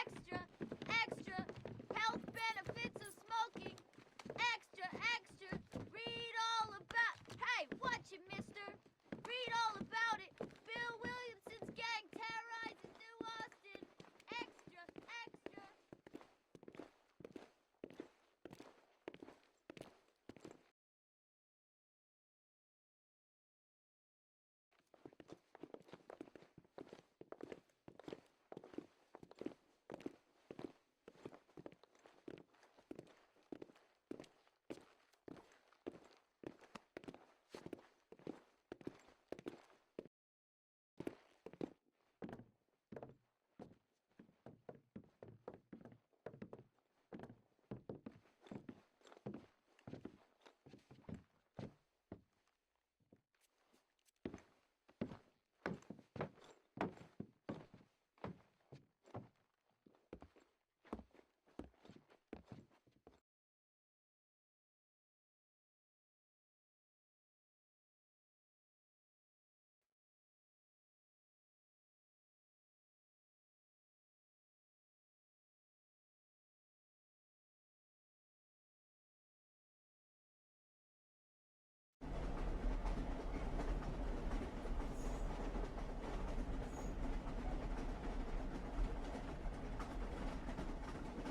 Extra, extra, health benefits of smoking. Extra, extra, read all about... Hey, watch it, mister. Read all about it. Bill Williamson's gang terrorizes New Austin. Extra, extra.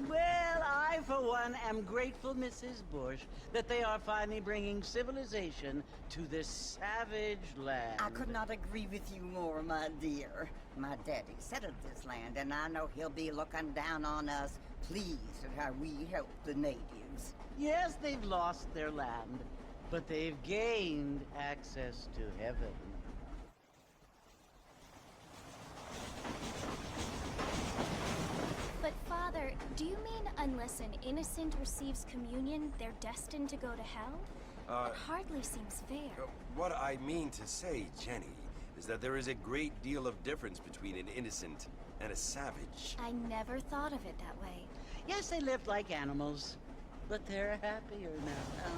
Well, I, for one, am grateful, Mrs. Bush, that they are finally bringing civilization to this savage land. I could not agree with you more, my dear. My daddy settled this land, and I know he'll be looking down on us, pleased at how we help the natives. Yes, they've lost their land, but they've gained access to heaven. But Father, do you mean unless an innocent receives communion, they're destined to go to hell? That hardly seems fair. What I mean to say, Jenny, is that there is a great deal of difference between an innocent and a savage. I never thought of it that way. Yes, they lived like animals, but they're happier now.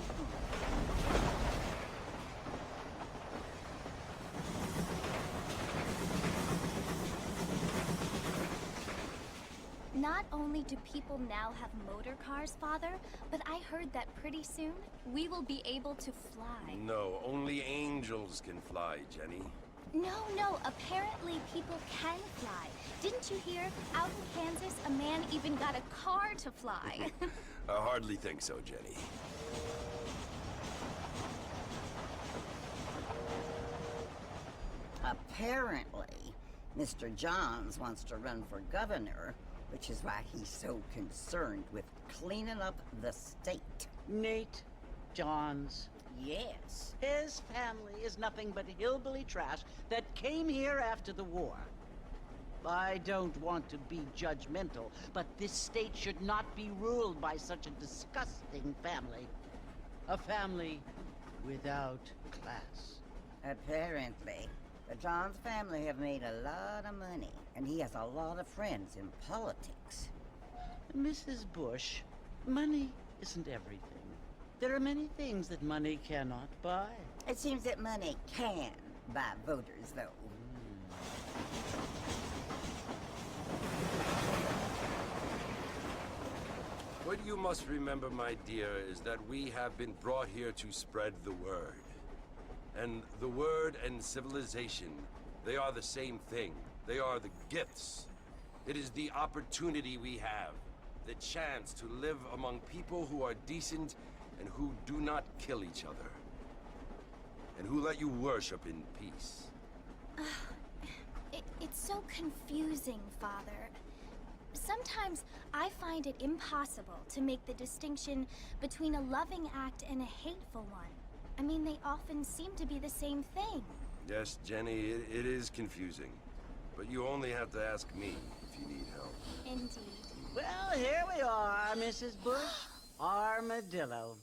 Not only do people now have motor cars, Father, but I heard that pretty soon we will be able to fly. No, only angels can fly, Jenny. No, apparently people can fly. Didn't you hear? Out in Kansas, a man even got a car to fly. I hardly think so, Jenny. Apparently, Mr. Johns wants to run for governor, which is why he's so concerned with cleaning up the state. Nate Johns. Yes. His family is nothing but hillbilly trash that came here after the war. I don't want to be judgmental, but this state should not be ruled by such a disgusting family. A family without class. Apparently. The Johns family have made a lot of money, and he has a lot of friends in politics. Mrs. Bush, money isn't everything. There are many things that money cannot buy. It seems that money can buy voters, though. What you must remember, my dear, is that we have been brought here to spread the word. And the word and civilization, they are the same thing. They are the gifts. It is the opportunity we have, the chance to live among people who are decent and who do not kill each other. And who let you worship in peace. It's so confusing, Father. Sometimes I find it impossible to make the distinction between a loving act and a hateful one. I mean, they often seem to be the same thing. Yes, Jenny, it is confusing. But you only have to ask me if you need help. Indeed. Well, here we are, Mrs. Bush. Armadillo.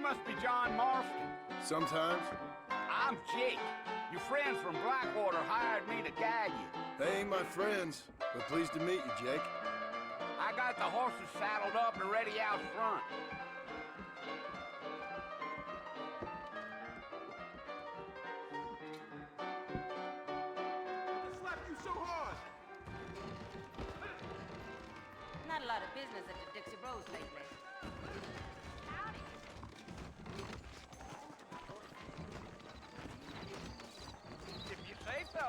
must be John Marston. Sometimes. I'm Jake. Your friends from Blackwater hired me to guide you. They ain't my friends, but pleased to meet you, Jake. I got the horses saddled up and ready out front. I slapped you so hard. Not a lot of business at the Dixie Rose lately. Howdy. If you say so.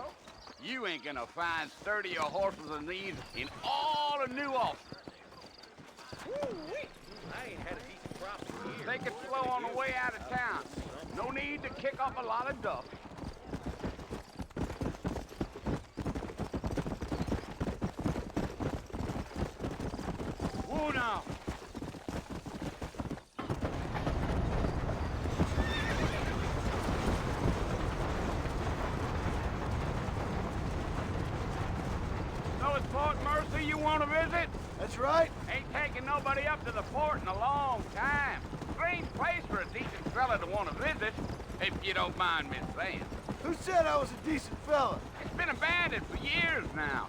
You ain't gonna find sturdier horses than these in all of New Ulster. I ain't had a decent crop for years. Take it slow on the way out of town. No need to kick up a lot of dust. Whoa now. So it's Port Mercy you want to visit? That's right. Ain't taking nobody up to the port in a long time. Strange place for a decent fella to want to visit, if you don't mind me saying. Who said I was a decent fella? It's been abandoned for years now.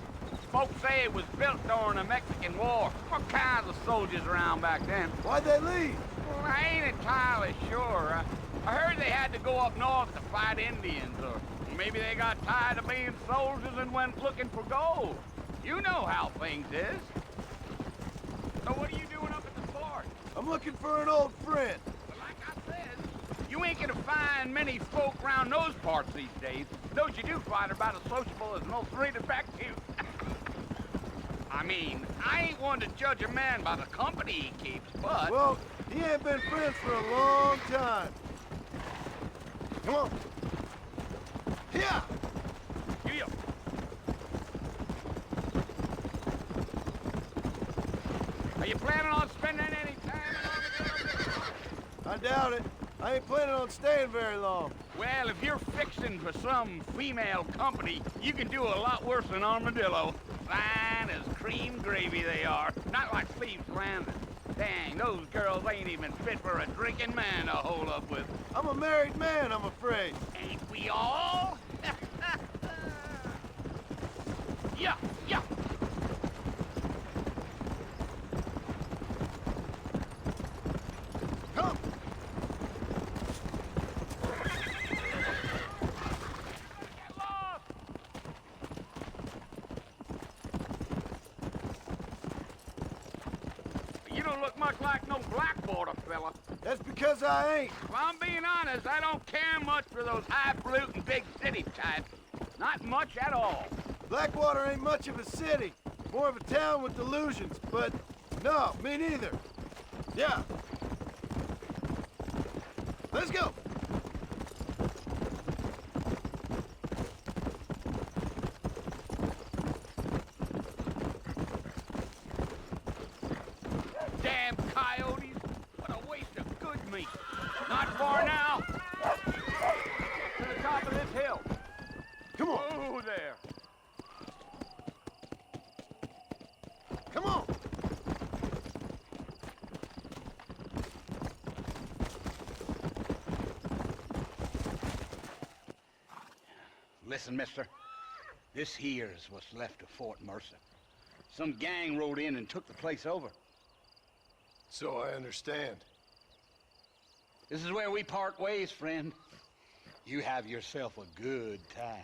Folks say it was built during the Mexican War. What kinds of soldiers around back then? Why'd they leave? Well, I ain't entirely sure. I heard they had to go up north to fight Indians, or maybe they got tired of being soldiers and went looking for gold. You know how things is. So what are you doing up at the fort? I'm looking for an old friend. Well, like I said, you ain't gonna find many folk around those parts these days. Those you do find are about as sociable as an old three detective. I mean, I ain't one to judge a man by the company he keeps, but... Well, he ain't been friends for a long time. Come on. Here! Yeah. Are you planning on spending any time in Armadillo? I doubt it. I ain't planning on staying very long. Well, if you're fixing for some female company, you can do a lot worse than Armadillo. Fine as cream gravy they are. Not like Cleve's Landing. Dang, those girls ain't even fit for a drinking man to hold up with. I'm a married man, I'm afraid. Ain't we all? Yeah, yeah. Come! Get lost! You don't look much like no Blackwater fella. That's because I ain't. If I'm being honest, I don't care much for those highfalutin big city types. Not much at all. Blackwater ain't much of a city. More of a town with delusions, but no, me neither. Yeah. Let's go. Damn coyotes! What a waste of good meat. Not far now. To the top of this hill. Come on. Oh, there. Come on. Listen, mister. This here is what's left of Fort Mercer. Some gang rode in and took the place over. So I understand. This is where we part ways, friend. You have yourself a good time.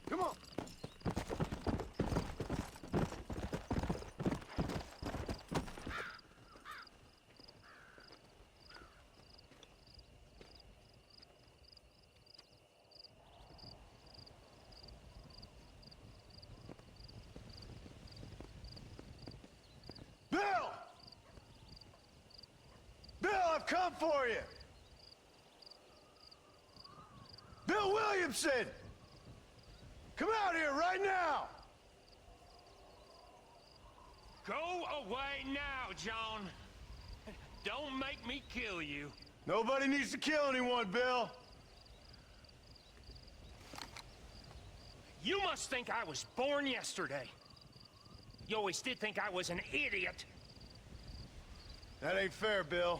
Come on. Bill! Bill, I've come for you! Bill Williamson! Come out here right now! Go away now, John. Don't make me kill you. Nobody needs to kill anyone, Bill. You must think I was born yesterday. You always did think I was an idiot. That ain't fair, Bill.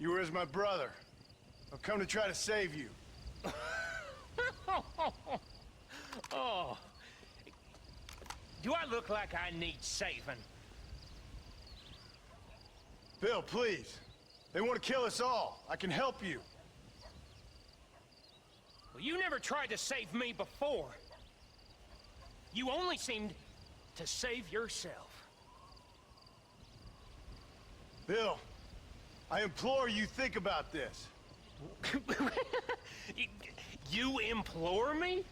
You were as my brother. I've come to try to save you. Oh. Do I look like I need saving? Bill, please. They want to kill us all. I can help you. Well, you never tried to save me before. You only seemed to save yourself. Bill, I implore you think about this. You implore me?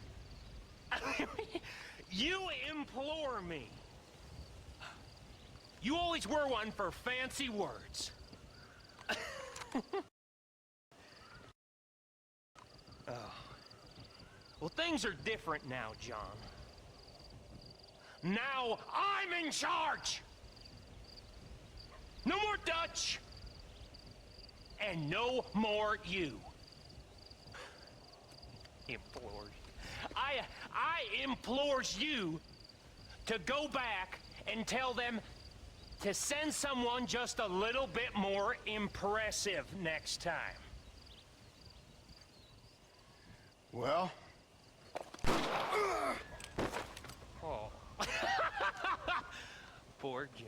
You implore me. You always were one for fancy words. Oh. Well, things are different now, John. Now I'm in charge! No more Dutch! And no more you. Implores. I implores you to go back and tell them to send someone just a little bit more impressive next time. Well? Oh. Poor John.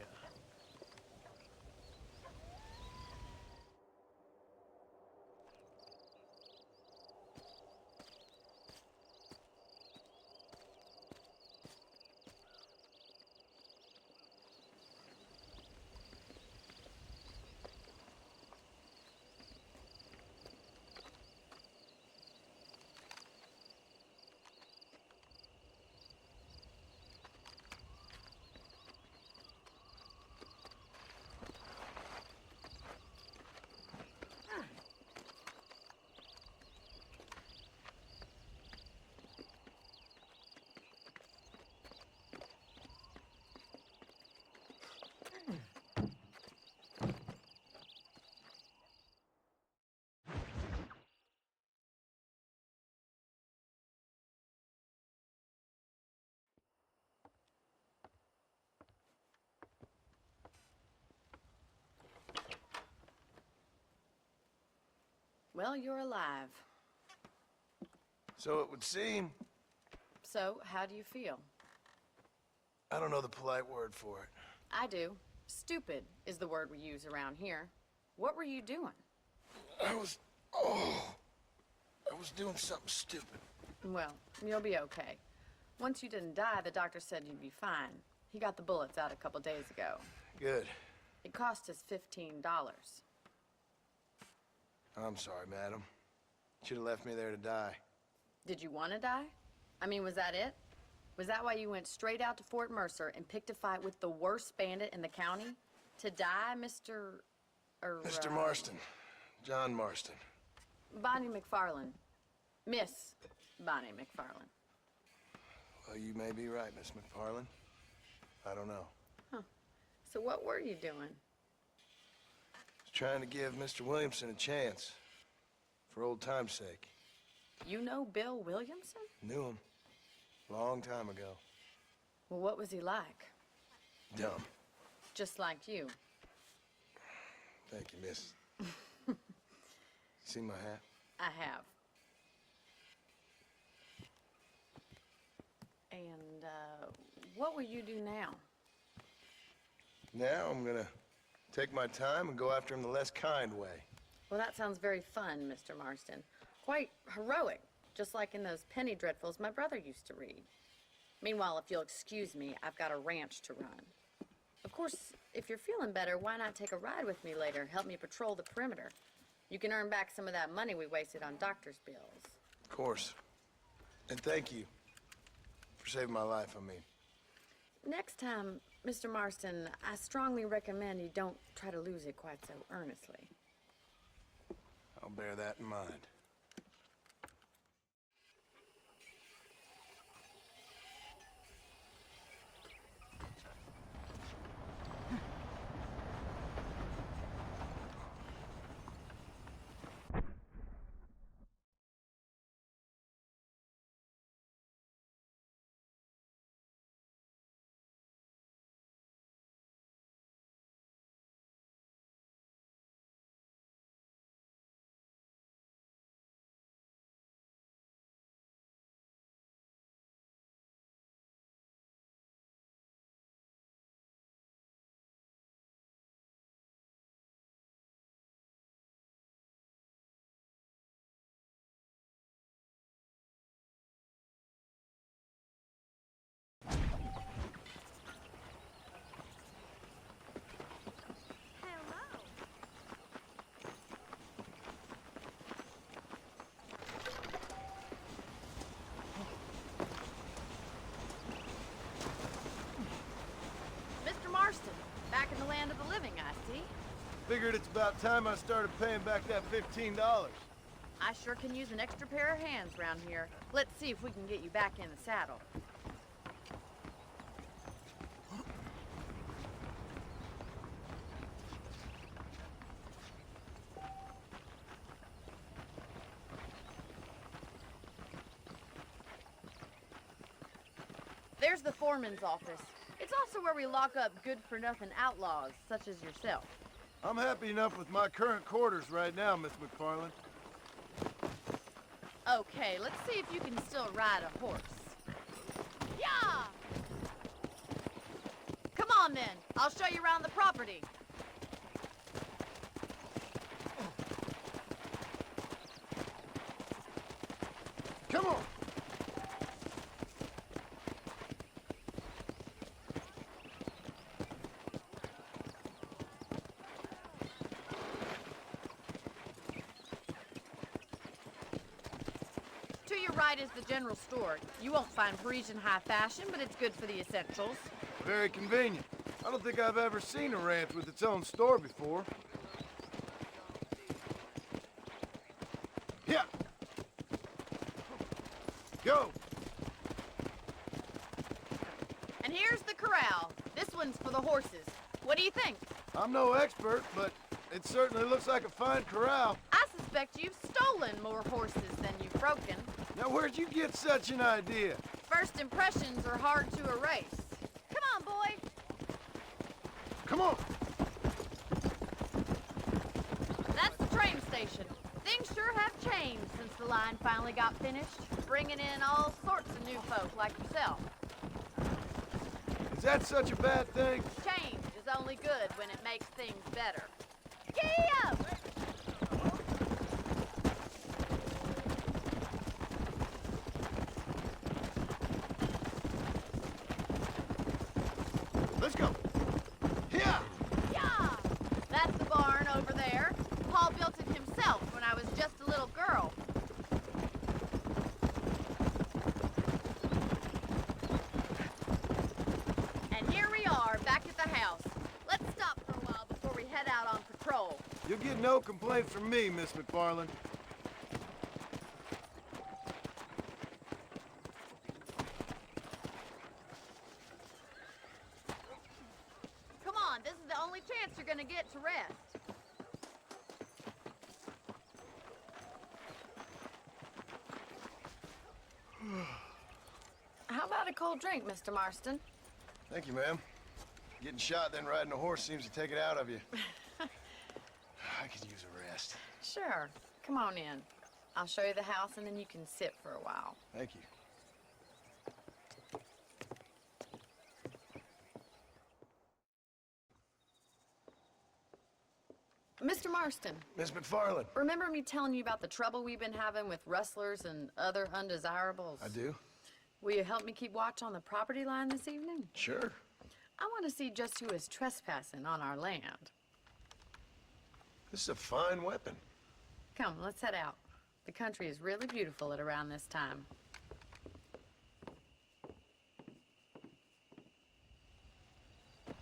Well, you're alive. So it would seem. So, how do you feel? I don't know the polite word for it. I do. Stupid is the word we use around here. What were you doing? I was doing something stupid. Well, you'll be okay. Once you didn't die, the doctor said you'd be fine. He got the bullets out a couple days ago. Good. It cost us $15. I'm sorry, madam. Should have left me there to die. Did you want to die? I mean, was that it? Was that why you went straight out to Fort Mercer and picked a fight with the worst bandit in the county? To die, Mr. Mr. Marston. John Marston. Bonnie McFarland. Miss Bonnie McFarland. Well, you may be right, Miss McFarland. I don't know. Huh. So what were you doing? Trying to give Mr. Williamson a chance. For old time's sake. You know Bill Williamson? Knew him. Long time ago. Well, what was he like? Dumb. Just like you. Thank you, miss. See my hat? I have. And, what will you do now? Now I'm gonna take my time and go after him the less kind way. Well, that sounds very fun, Mr. Marston. Quite heroic, just like in those penny dreadfuls my brother used to read. Meanwhile, if you'll excuse me, I've got a ranch to run. Of course, if you're feeling better, why not take a ride with me later? Help me patrol the perimeter. You can earn back some of that money we wasted on doctor's bills. Of course. And thank you for saving my life, I mean. Next time, Mr. Marston, I strongly recommend you don't try to lose it quite so earnestly. I'll bear that in mind. figured it's about time I started paying back that $15. I sure can use an extra pair of hands around here. Let's see if we can get you back in the saddle. There's the foreman's office. It's also where we lock up good-for-nothing outlaws, such as yourself. I'm happy enough with my current quarters right now, Miss McFarland. Okay, let's see if you can still ride a horse. Yeah! Come on then, I'll show you around the property. Come on! To your right is the general store. You won't find Parisian high fashion, but it's good for the essentials. Very convenient. I don't think I've ever seen a ranch with its own store before. Yeah! Go! And here's the corral. This one's for the horses. What do you think? I'm no expert, but it certainly looks like a fine corral. I suspect you've stolen more horses than you've broken. Now, where'd you get such an idea? First impressions are hard to erase. Come on, boy. Come on! That's the train station. Things sure have changed since the line finally got finished, bringing in all sorts of new folk like yourself. Is that such a bad thing? Change is only good when it makes things better. Giddy up! Let's go! Yeah! Yeah! That's the barn over there. Paul built it himself when I was just a little girl. And here we are, back at the house. Let's stop for a while before we head out on patrol. You'll get no complaints from me, Miss McFarland. Come on, this is the only chance you're gonna get to rest. How about a cold drink, Mr. Marston? Thank you, ma'am. Getting shot, then riding a horse seems to take it out of you. I could use a rest. Sure. Come on in. I'll show you the house and then you can sit for a while. Thank you. Mr. Marston, Miss McFarland. remember me telling you about the trouble we've been having with rustlers and other undesirables? I do? Will you help me keep watch on the property line this evening? Sure. I want to see just who is trespassing on our land. This is a fine weapon. Come, let's head out. The country is really beautiful at around this time.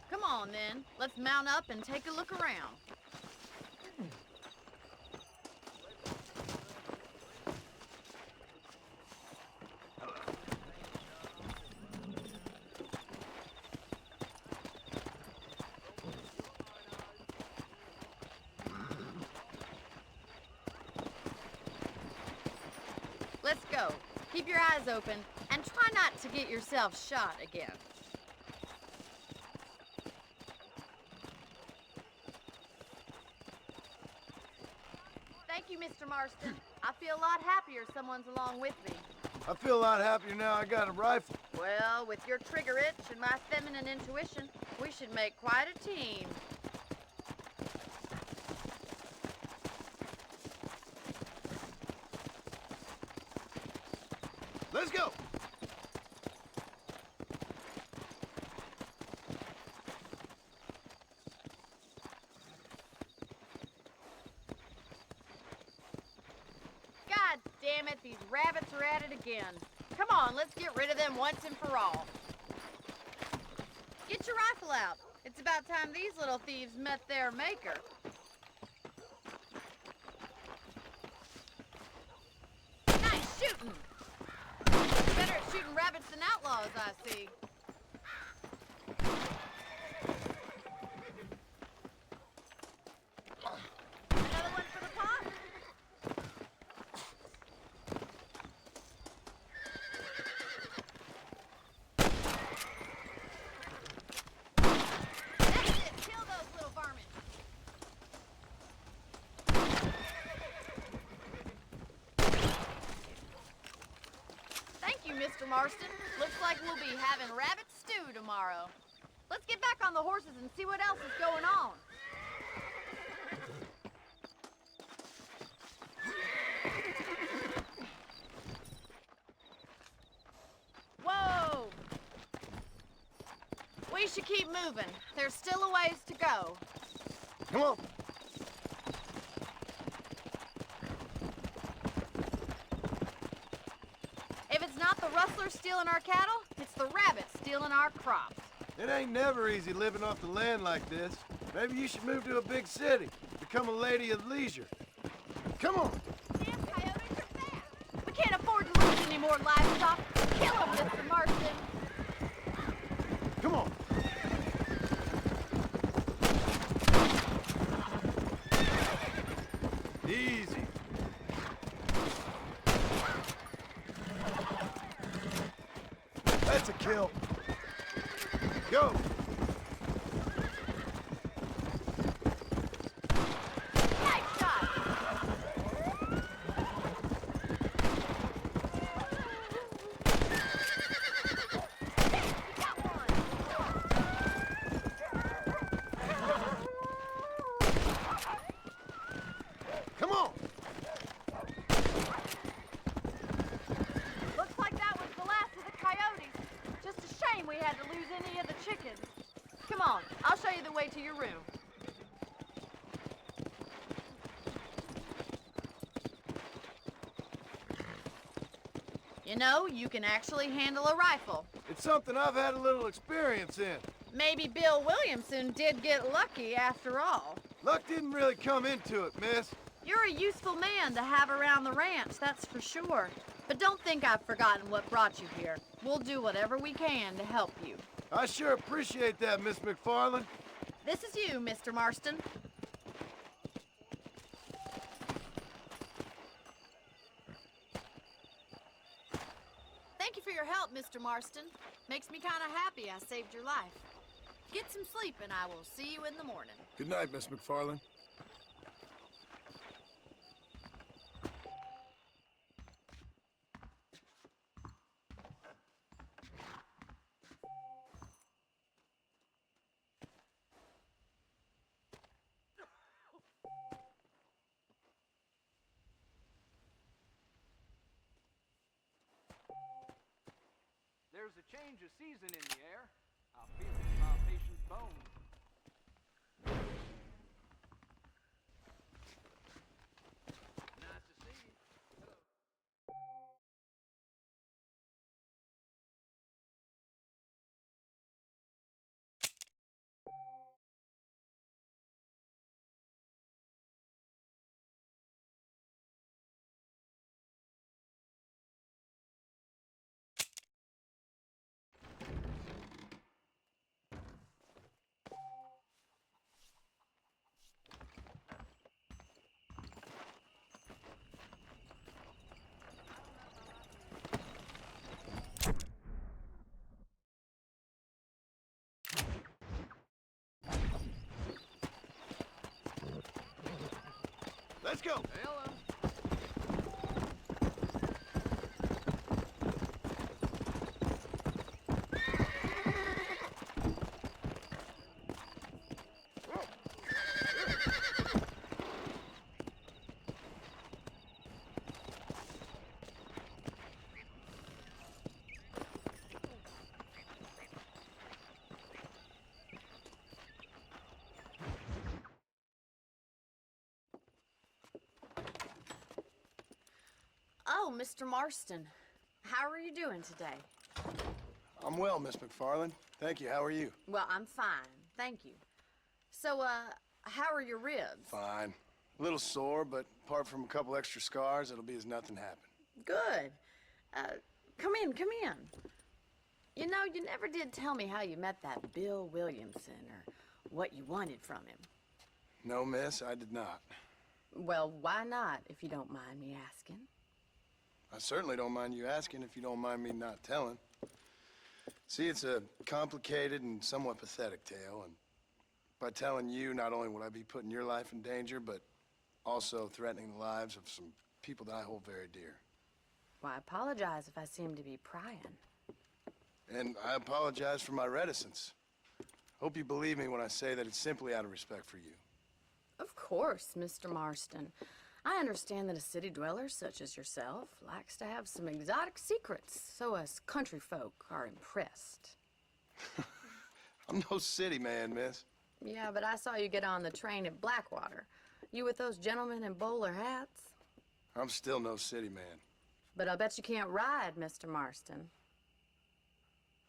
Come on, then. Let's mount up and take a look around. Let's go. Keep your eyes open and try not to get yourself shot again. Thank you, Mr. Marston. I feel a lot happier someone's along with me. I feel a lot happier now I got a rifle. Well, with your trigger itch and my feminine intuition, we should make quite a team. Let's go! God damn it, these rabbits are at it again. Come on, let's get rid of them once and for all. Get your rifle out. It's about time these little thieves met their maker. shooting. Better at shooting rabbits than outlaws, I see. Another one for the pot? That's it. Kill those little varmints. Thank you, Mr. Marston. Looks like we'll be having rabbit stew tomorrow. Let's get back on the horses and see what else is going on. Whoa! We should keep moving. There's still a ways to go. Come on. If it's not the rustlers stealing our cattle, it's the rabbits stealing our crops. It ain't never easy living off the land like this. Maybe you should move to a big city. Become a lady of leisure. Come on. Damn coyotes are fast. We can't afford to lose any more livestock. Kill them, Mr. Marston. Come on. Easy. That's a kill. Go. Nice shot. Got one. Come on. Looks like that was the last of the coyotes. Just a shame we had to lose any of the chickens. Come on, I'll show you the way to your room. You know, you can actually handle a rifle. It's something I've had a little experience in. Maybe Bill Williamson did get lucky after all. Luck didn't really come into it, miss. You're a useful man to have around the ranch, that's for sure. But don't think I've forgotten what brought you here. We'll do whatever we can to help you. I sure appreciate that, Miss McFarland. This is you, Mr. Marston. Thank you for your help, Mr. Marston. Makes me kind of happy I saved your life. Get some sleep and I will see you in the morning. Good night, Miss McFarland. There's a change of season in the air. I feel it in my patient's bones. Nice to see you. Let's go. Ella. Oh, Mr. Marston. How are you doing today? I'm well, Miss McFarland. Thank you. How are you? Well, I'm fine. Thank you. So, how are your ribs? Fine. A little sore, but apart from a couple extra scars, it'll be as nothing happened. Good. Come in, come in. You know, you never did tell me how you met that Bill Williamson or what you wanted from him. No, miss, I did not. Well, why not, if you don't mind me asking? I certainly don't mind you asking if you don't mind me not telling. See, it's a complicated and somewhat pathetic tale, and by telling you, not only would I be putting your life in danger, but also threatening the lives of some people that I hold very dear. Well, I apologize if I seem to be prying. And I apologize for my reticence. Hope you believe me when I say that it's simply out of respect for you. Of course, Mr. Marston. I understand that a city dweller such as yourself likes to have some exotic secrets, so us country folk are impressed. I'm no city man, miss. Yeah, but I saw you get on the train at Blackwater. You with those gentlemen in bowler hats? I'm still no city man. But I'll bet you can't ride, Mr. Marston.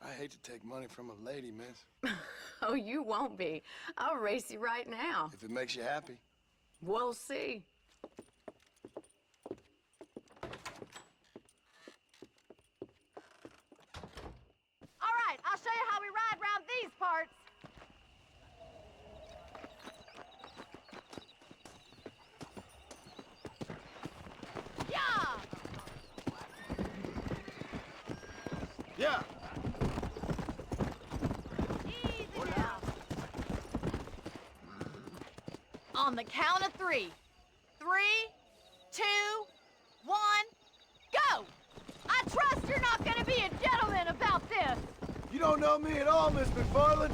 I hate to take money from a lady, miss. Oh, you won't be. I'll race you right now. If it makes you happy. We'll see. All right, I'll show you how we ride around these parts. Yeah! Yeah. Easy now. On the count of 3. 3, 2, 1, go! I trust you're not gonna be a gentleman about this. You don't know me at all, Miss McFarland.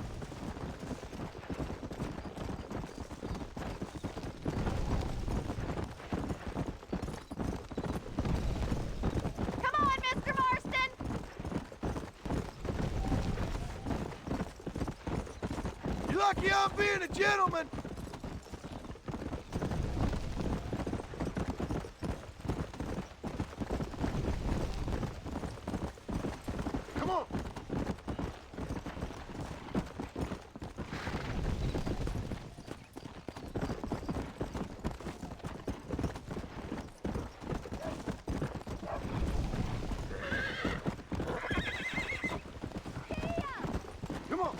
Come on, Mr. Marston! You're lucky I'm being a gentleman. Come on. Come on.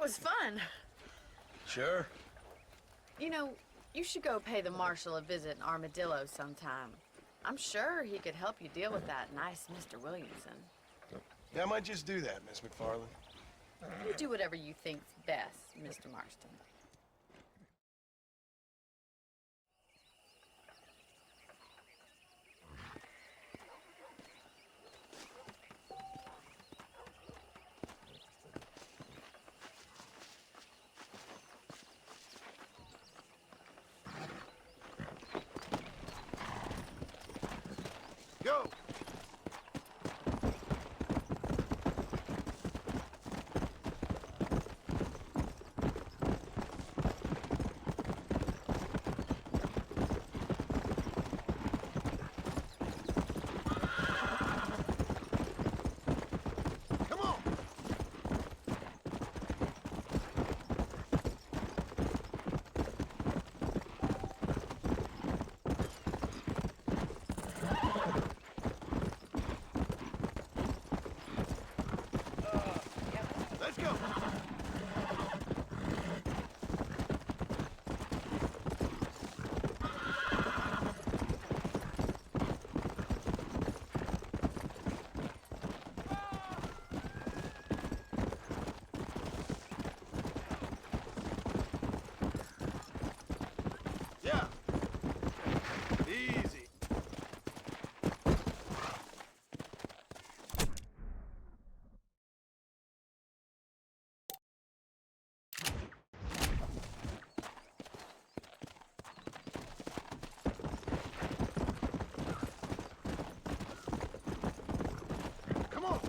was fun. Sure. You know, you should go pay the marshal a visit in Armadillo sometime. I'm sure he could help you deal with that nice Mr. Williamson. Yeah, I might just do that, Miss McFarland. You do whatever you think's best, Mr. Marston. Go! Come on! Let's go! Yeah. Easy. Come on.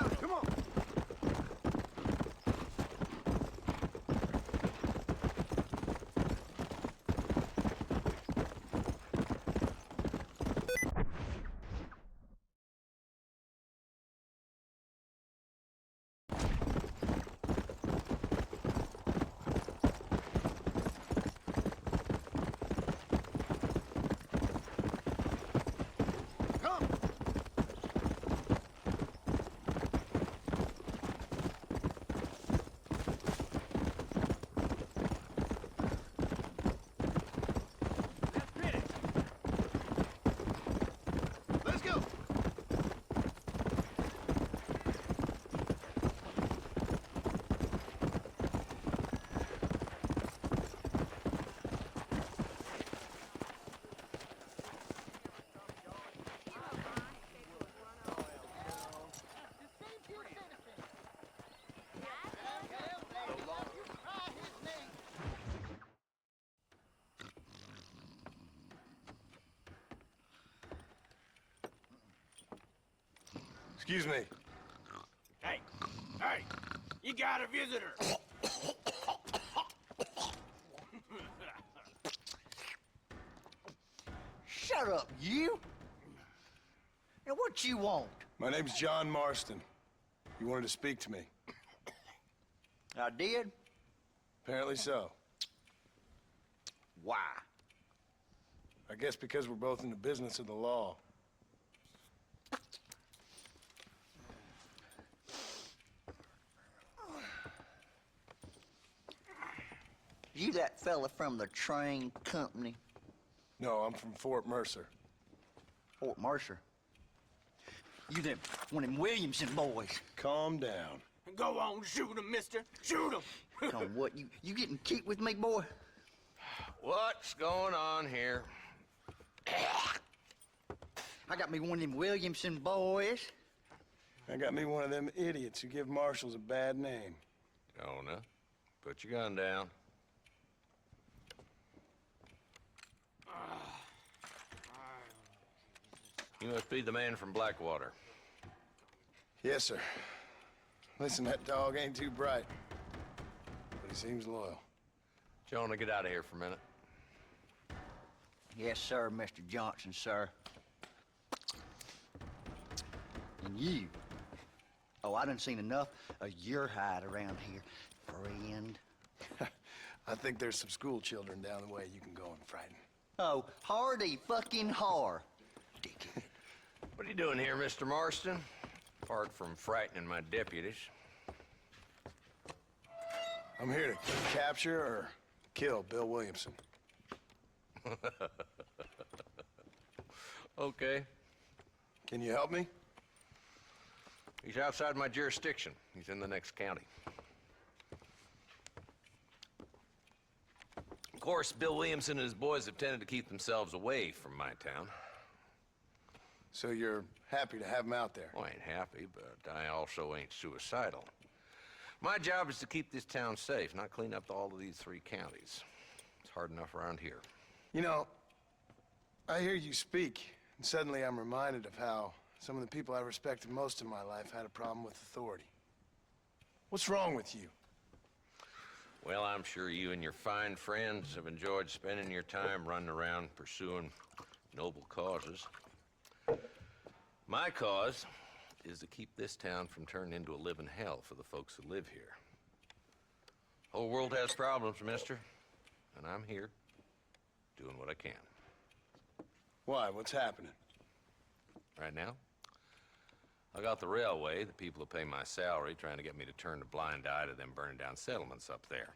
Out. Come on. Come. Let's go. Excuse me. Hey, you got a visitor. Shut up, you! Now, what you want? My name's John Marston. You wanted to speak to me. I did? Apparently so. Why? I guess because we're both in the business of the law. You that fella from the train company? No, I'm from Fort Mercer. Fort Mercer? You them, one of them Williamson boys. Calm down. Go on, shoot him, mister. Shoot him. Now, what, you getting keep with me, boy? What's going on here? I got me one of them Williamson boys. I got me one of them idiots who give marshals a bad name. Jonah, put your gun down. You must be the man from Blackwater. Yes, sir. Listen, that dog ain't too bright, but he seems loyal. Jonah, get out of here for a minute. Yes, sir, Mr. Johnson, sir. And you, Oh, I done seen enough of your hide around here, friend. I think there's some school children down the way you can go and frighten. Oh, hardy fucking har. Dickhead. What are you doing here, Mr. Marston? Apart from frightening my deputies. I'm here to capture or kill Bill Williamson. Okay. Can you help me? He's outside my jurisdiction. He's in the next county. Of course, Bill Williamson and his boys have tended to keep themselves away from my town. So you're happy to have him out there? Well, I ain't happy, but I also ain't suicidal. My job is to keep this town safe, not clean up all of these 3 counties. It's hard enough around here. You know, I hear you speak, and suddenly I'm reminded of how some of the people I respected most in my life had a problem with authority. What's wrong with you? Well, I'm sure you and your fine friends have enjoyed spending your time running around pursuing noble causes. My cause is to keep this town from turning into a living hell for the folks who live here. Whole world has problems, mister, and I'm here doing what I can. Why? What's happening? Right now, I got the railway, the people who pay my salary, trying to get me to turn a blind eye to them burning down settlements up there.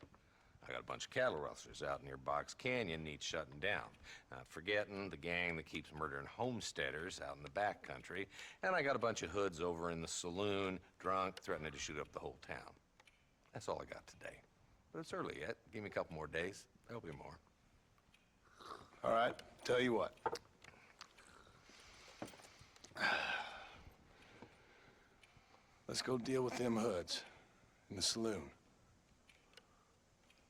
I got a bunch of cattle rustlers out near Box Canyon needs shutting down. Not forgetting the gang that keeps murdering homesteaders out in the back country. And I got a bunch of hoods over in the saloon, drunk, threatening to shoot up the whole town. That's all I got today. But it's early yet. Give me a couple more days. There'll be more. All right, tell you what. Let's go deal with them hoods in the saloon.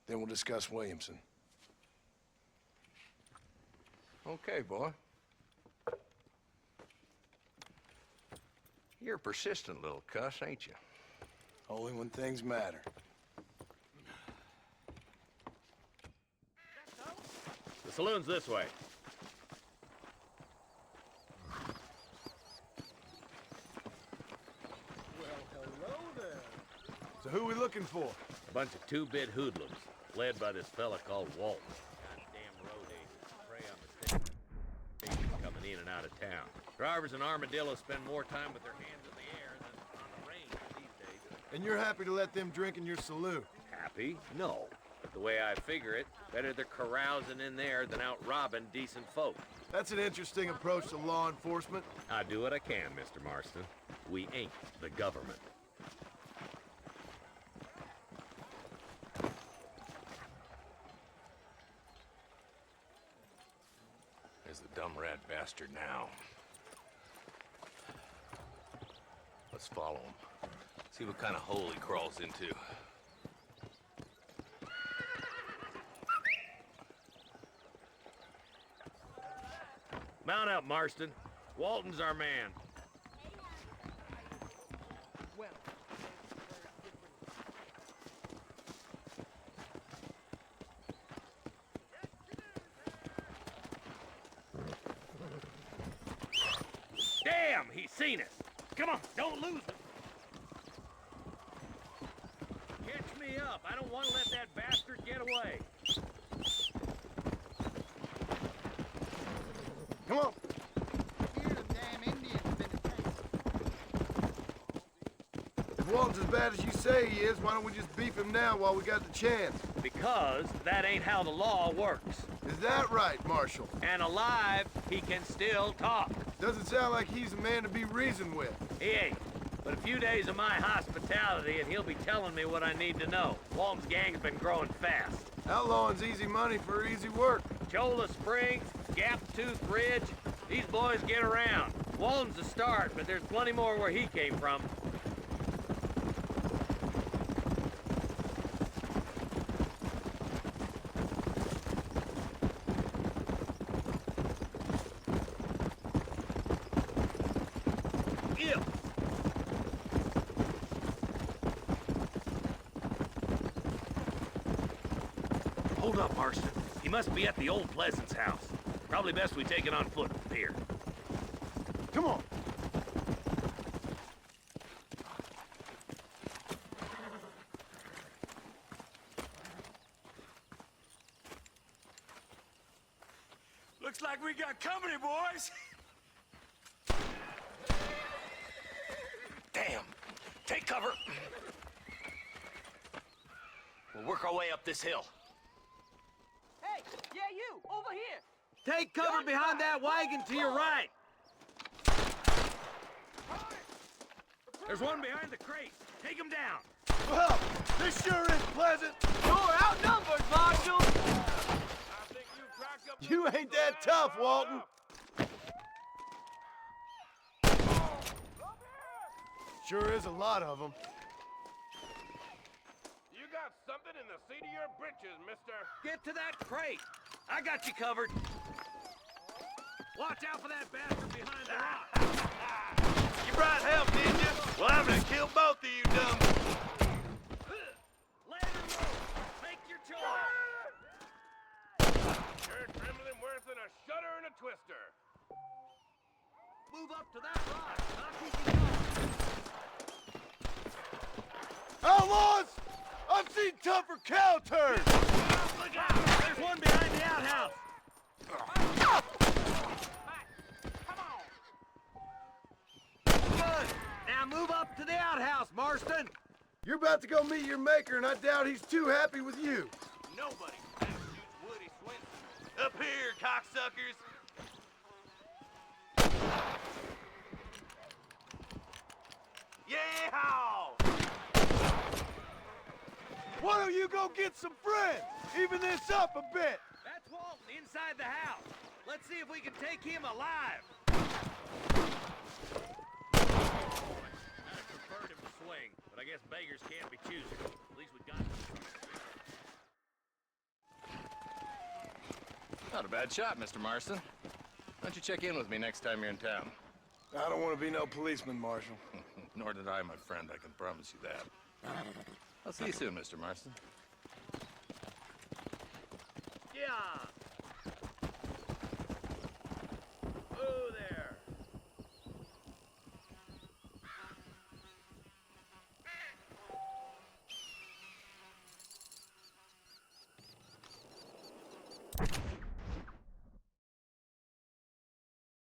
Then we'll discuss Williamson. Okay, boy. You're a persistent little cuss, ain't you? Only when things matter. The saloon's this way. So who are we looking for? A bunch of 2-bit hoodlums, led by this fella called Walton. Goddamn road agents prey on the station coming in and out of town. Drivers and armadillos spend more time with their hands in the air than on the range these days. And you're happy to let them drink in your saloon? Happy? No. But the way I figure it, better they're carousing in there than out robbing decent folk. That's an interesting approach to law enforcement. I do what I can, Mr. Marston. We ain't the government. There's the dumb rat bastard now. Let's follow him. See what kind of hole he crawls into. Mount up, Marston. Walton's our man. Damn, he's seen us. Come on, don't lose it. Catch me up. I don't want to let that bastard get away. Come on. If Walton's as bad as you say he is, why don't we just beef him now while we got the chance? Because that ain't how the law works. Is that right, Marshal? And alive, he can still talk. Doesn't sound like he's a man to be reasoned with. He ain't. But a few days of my hospitality and he'll be telling me what I need to know. Walton's gang's been growing fast. Outlawing's easy money for easy work. Cholla Springs, Gap Tooth Ridge, these boys get around. Walton's the start, but there's plenty more where he came from. Hold up, Marston. He must be at the old Pleasance house. Probably best we take it on foot from here. Come on. like we got company, boys. Damn. Take cover. We'll work our way up this hill. Hey, yeah, you, over here. Take cover behind that wagon to your right. There's one behind the crate. Take him down. Well, this sure is pleasant. You're outnumbered, Marshal. You ain't that tough, Walton. Sure is a lot of them. You got something in the seat of your britches, mister. Get to that crate. I got you covered. Watch out for that bastard behind the rock. You brought help, didn't you? Well, I'm gonna kill both of you, dumb. Land and roll. Make your choice. You're trembling worse than a shudder and a twister. Move up to that rock. I'll keep you going. Outlaws! I've seen tougher cow turds! Look out! There's one behind the outhouse. Good. Now move up to the outhouse, Marston. You're about to go meet your maker, and I doubt he's too happy with you. Nobody shoots Woody Swinson. Up here, cocksuckers. Yeah! Why don't you go get some friends? Even this up a bit. That's Walton inside the house. Let's see if we can take him alive. I'd preferred him to swing, but I guess beggars can't be choosers. At least we got him. Not a bad shot, Mr. Marston. Why don't you check in with me next time you're in town? I don't want to be no policeman, Marshal. Nor did I, my friend. I can promise you that. I'll see you soon, Mr. Marston. Yeah.